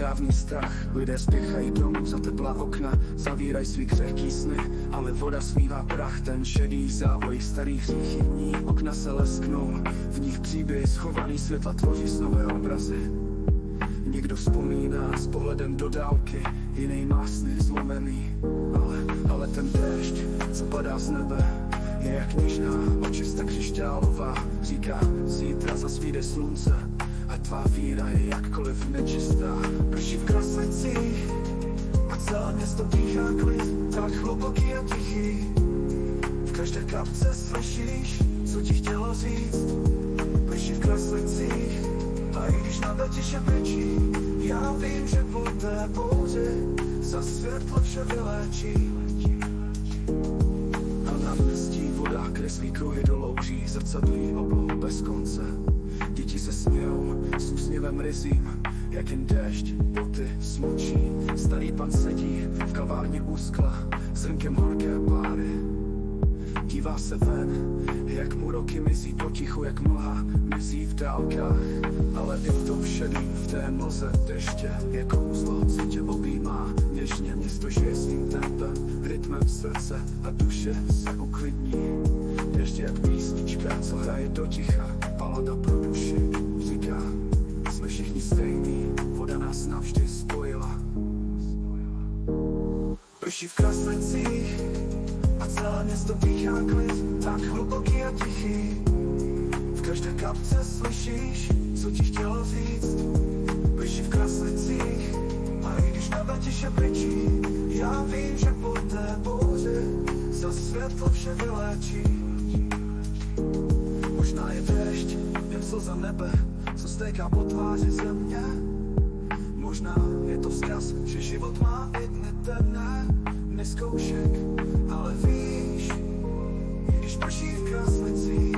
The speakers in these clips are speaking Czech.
dávný strach. Lidé spěchají domů za teplá okna, zavírají svý křehký sny, ale voda smívá prach. Ten šedý závoj starých chybní okna se lesknou, v nich příběhy schovaný světla tvoří snové obrazy. Někdo vzpomíná s pohledem do dálky, jiný má sny zlomený. Ale ten déšť, co padá z nebe, je jak něžná, očista křišťálová. Říká, zítra zasvíde slunce a tvá víra je jakkoliv nečistá. Prší v Kraslicích a celé město dýchá klid, tak hluboký a tichý. V každé kapce slyšíš, co ti chtělo říct. Prší v Kraslicích a i když na tiše brečí, já vím, že po té bouři za světlo vše vyléčí. A na městí voda kreslí kruhy do louží, zrcadlí oblohu bez konce. Děti se smějou s úsměvem ryzím, jak jen déšť boty smočí. Starý pan sedí v kavárně u skla s hrnkem horké páry. Dívá se ven, jak mu roky mizí potichu, jak mlha mizí v dálkách. Ale i v tom šedým, v té mlze deště, jako kouzlo, co tě objímá něžně. Město žije svým tempem, rytmem srdce a duše se uklidní. Ještě jak písnička, co hraje do ticha, balada pro duši. Říká, jsme všichni stejný, voda nás navždy spojila. Prší v Kraslicích a celé město dýchá klid, tak hluboký a tichý. V každé kapce slyšíš, co ti chtělo říct. Prší v Kraslicích a i když nebe tiše brečí, já vím, že po té bouři za světlo vše vyléčí. Možná je déšť, jen slza nebe, co stéká po tváři země. Možná je to vzkaz, že život má i dny temné, neskoušek, ale víš, když prší v Kraslicích,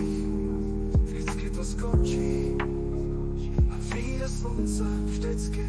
vždycky to skončí a vyjde slunce vždycky.